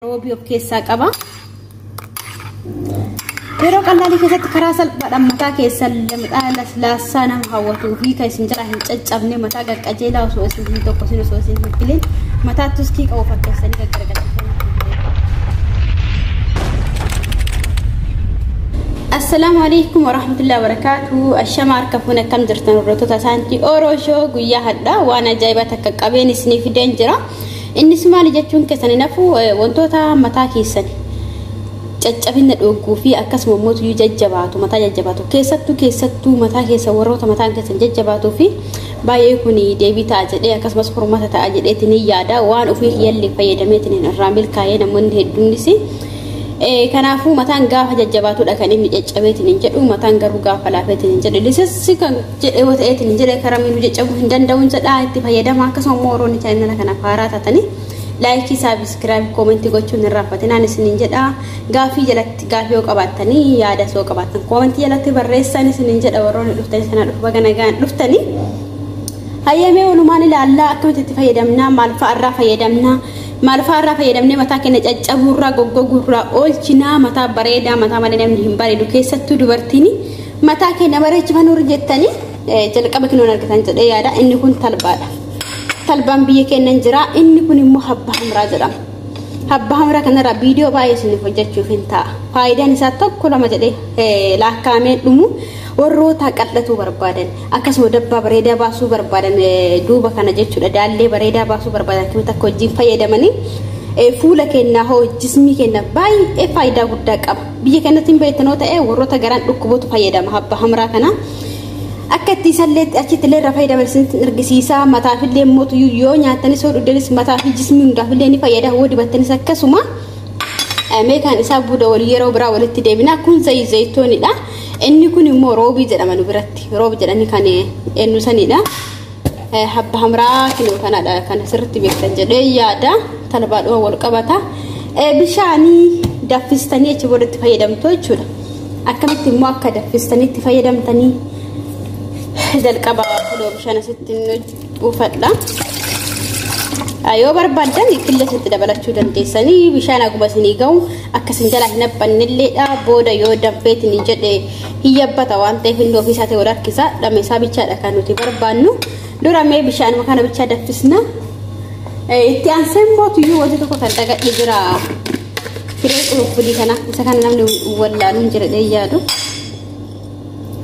Robi of keessa qaba. Yeroo qal'aali keessatti karaa salphaadhaan mataa keessa lamdhaa laslaasaa nama hawwatuu fi kan isin jala hin caccabne mataa qaqqajeelaa osoo isin tokko isin osoo isin fileen mataa tuskii qabu fakkeessanii gaggargalchanii. Assalamu alaikum warahmatullahi wabarakatuh. Ashama arkafuna kam jirtan hordoftoota saantii Orosho guyyaa hadhaa waan ajaa'ibaa takka qabeen isiniif fideen jira. Innis maali jechuun keessan nafu wantoota mataa keessan caccabina dhoguu fi akkasuma mootuu jajjabaatu mataa jajjabaatu keessattuu mataa keessa warroota mataan keessan jajjabaatu fi baay'ee kuni deebii ta'a jedhee akkasumas furmaata ta'a jedheetiin yaada waan ofii yalli fayyadameetiin irraa milkaa'ee namoonni hedduunis kanaafuu mataan gaafa jajjabaatudha kan inni caccabeetiin jedhu mataan garuu gaafa laafeetiin jedhu lisessi kan jedhee wata'eetiin jedhee karamiinuu caccabuu hin danda'uun jedhaa itti fayyadama akkasuma mooroonni chaanala kana faaraa taatanii like subscribe comment gochuun hin raafatinaan isiniin jedha gaafii jalatti gaafii yoo qabaatanii yaada soo qabaatan comment jalatti barreessan isiniin jedha warroonni dhuftanii sana dhufa ganagaan dhuftanii hayyamee walumaan ilaallaa akkamitti itti fayyadamnaa maal fa'arraa fayyadamnee mataa keenya caccabuurraa goggogurraa oolchinaa mataa bareedaa mataa malee namni hin bareedu keessattuu dubartiin mataa keenya bareechifanuur jettanii jalqaba kinoon argatan jedhee yaada inni kun talbaadha. Talbaan biyya keenya jira inni kun immoo habba hamraa jedhama. Habba hamraa kanarraa viidiyoo baay'ee isiniif hojjechuuf hin ta'a. Faayidaan isaa tokko lama jedhee laakkaamee dhumu warroota qal'atuu barbaadan akkasuma dabbaa bareedaa baasuu barbaadan duuba kana jechuudha daallee bareedaa baasuu barbaadan akkamitti akka hojiin fayyadamanii fuula keenya hoo jismii keenya baay'ee faayidaa guddaa qaba. Biyya keenyatti hin beektanoo ta'e warroota garaan dhukkubootu fayyadama habba hamraa kana. Akka itti sallee achitti illee irraa fayyadaman argisiisaa mataafillee mootu yoo nyaatanis yoo dhugdanis mataafi jismii hundaafillee ni fayyada hoo dibattanis akkasuma meekaan isaa buuda walii yeroo biraa walitti deebina kun zayitoonidha. Inni kun immoo roobii jedhama nu biratti roobii jedhanii kan eenyu sanidha. Habba hamraa kinoo kanadha kan sirriitti beektan jedhee yaada talbaadhuma wal qabata. Bishaanii daffistanii achi boodatti fayyadamtu jechuudha. Akkamitti immoo akka daffistaniitti fayyadamtanii jalqaba fuloo bishaan asitti uffadha. Yoo barbaadan qilleensitti dabalachuu dandeessanii bishaan aguma isinii ga'u akkasin jala hin abbannilleedha booda yoo danfeetiin jedhee hiyyabbata waan ta'eef inni ofii isaatii wal harkisa dhama isaa bichaadha kan nuti barbaannu duramee bishaan kana bichaa daffisna itti aansee mootuyyuu wanti tokko kan dhagadhe jira firee quruffudii kana isa kana namni wallaaluun jedhee yaadu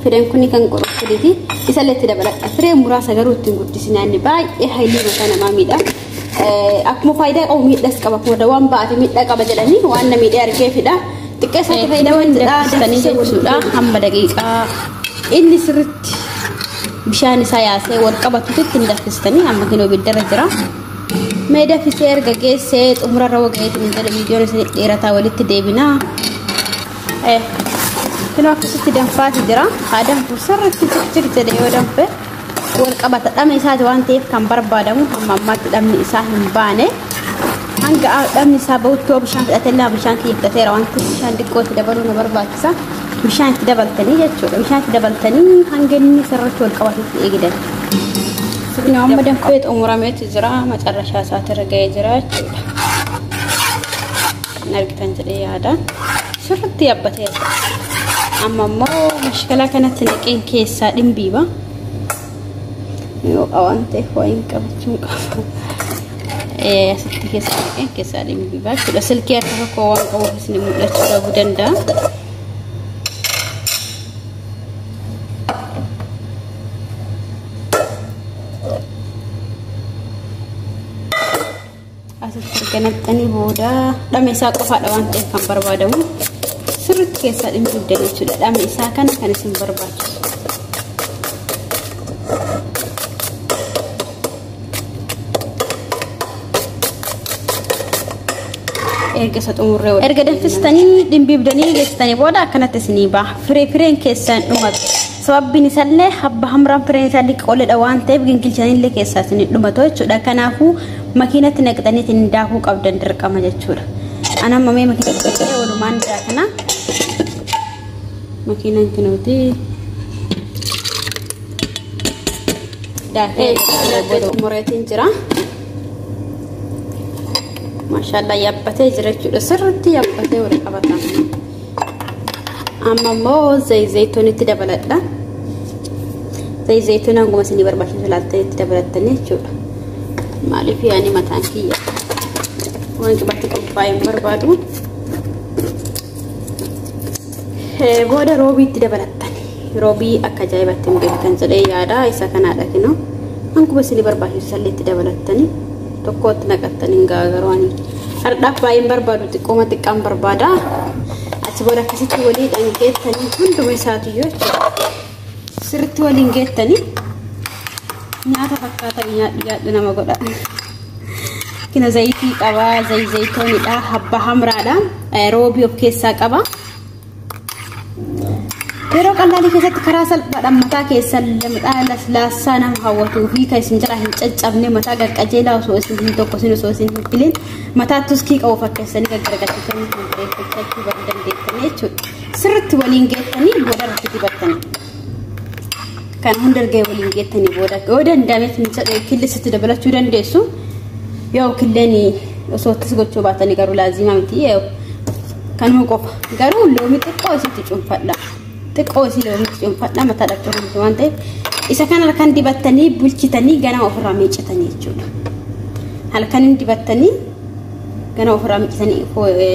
fireen kuni kan quruffudii isallee itti dabaladha firee muraasa garuu ittiin guddisinaanni baay'ee haylii mataa namaa miidha. Akkuma faayidaa qabu miidhas qaba kuma dawaan baate miidhaa qaba jedhanii waan namidhee argeefidha xiqqeessatti fayyadaman jedhanii jechuudha hamma daqiiqaa inni sirriitti bishaan isaa yaasee wal qabatutti hin daffistanii amma kinoo biddarra jira mee daffisee erga geessee xumurarra waga'eetiin jedha viidiyoon isin dheerataa walitti deebinaa kinoo akkasitti danfaati jira haa danfu sirriitti ciccir jedhe yoo danfe wal qabata dhama isaati waan ta'eef kan barbaadamu hamma ammaatti dhamni isaa hin baane hanga dhamni isaa ba'uttoo bishaan fudhatellaa bishaan kiyyattateera waan ta'eef bishaan xiqqootti dabaluu na barbaachisa bishaan itti dabaltanii jechuudha bishaan itti dabaltanii hanga inni sirriitti wal qabatutti eegidan. Sirni amma danfee xumurameetu jira macarrashaa isaati irra ga'ee jira jechuudha. Hin argitan jedhee yaada sirriitti yaabbateera amma immoo mashkalaa kanatti naqeen keessaa dhimbiiba. Yoo awante hoin qabachuu qaba. Asitti keessa dhimbi baachudha. Silkii akka tokko waan qabuuf isin mul'achuu dhabuu danda'a. Asitti erga naqxanii booda dhama isaa qofaadha waan ta'eef kan barbaadamu sirriitti keessa dhimbi jechuudha. Dhama isaa kana kan isin barbaachisu. Erga danfistanii dhimbiibdanii geessitanii booda akkanatti isinii baha fireen keessan dhumatu sababbiin isaallee habba hamraan fireen isaa liqqooledha waan ta'eef gingilchaniillee keessaa isinii dhumatu jechuudha kanaafuu makiinatti naqxanii ittiin daakuu qabdan dirqama jechuudha. Ana mamee makiinatti walumaan daakana makiinaan kinooti daakee booda umureetiin jira. maashaallah yaabbatee jira jechuudha sirriitti yaabbatee wal qabata amma immoo zayituun itti dabaladha zayituun hanguma isin barbaachisu laaltanii itti dabalattanii jechuudha maaliif yaani mataan kiyya waan qibatti qophaa'een barbaadu booda roobii itti dabalattanii roobii akka ajaa'ibatti hin beektan jedhee yaada isa kanaadha kinoo hanguma isin barbaachisu sallee itti dabalattanii tokkotti naqattanii gaagarooni hardhaaf baay'een barbaadu xiqqooma xiqqaan barbaada achi booda akkasitti walii dhangeettanii hunduma isaatiyyoo jechuudha sirriitti waliin geettanii nyaata fakkaatan yaaddu nama godha kina zayitii qaba zayitoonidha habba hamraadha roobii of keessaa qaba yeroo qal'aanii keessatti karaa salphaadhaan mataa keessan laslaasaa nama hawwatuu fi kan isin jala hin caccabne mataa qaqqajeelaa osoo isin hin tokkosin osoo isin hin filin mataa tuskii qabu fakkeessanii gaggargalchitanii kan bareeffachuu dandeessanii jechuudha sirriitti waliin geettanii booda irratti dibattanii kan hunda erga waliin geettanii booda yoo danda'ameef killisitti dabalachuu dandeessu yoo killeen osoo ittis gochuu baatanii garuu laazimaa miti kanuma qofa garuu loomii xiqqoo isitti cuunfadha xiqqoo isii loomii cuunfadha mataa dhaqxuurumti waan ta'eef isa kana halkan dibattanii bulchitanii ganama ofirraa miiccitanii jechuudha halkan dibattanii ganama ofirraa miiccitanii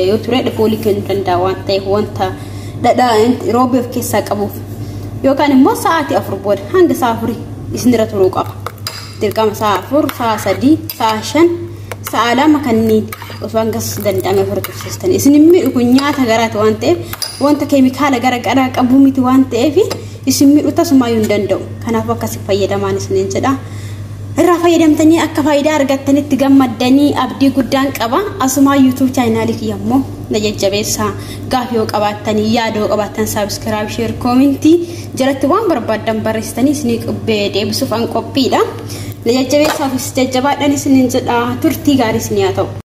yoo ture foolii kennuu danda'a waan ta'eef wanta dhadhaa roobii of keessaa qabuuf yookaan immoo sa'aatii 4 booda hanga sa'a 4 isinirra turuu qaba dirqama sa'a 4 sa'a 3 sa'a 5 sa'a 2 kanneen osoo hangas danda'ame ofirra tursiistanii isin miidhu kun nyaata garaati waan ta'eef wanta keemikaala gara qabu miti waan ta'eef isin miidhu tasumaayyuu hin danda'u kanaaf akkasi fayyadamaan isiniin jedha irraa fayyadamtanii akka faayidaa argattanitti gammaddanii abdii guddaan qaba asuma YouTube channel kiyammoo na jajjabeessa gaafii qabaattanii yaadoo qabaattan subscribe share comment jalatti waan barbaadan barreessitanii isinii qubbee deebisuuf an qophiidha na jajjabeessaaf jajjabaadhaan isiniin jedha turtii gaarii isinii haa ta'u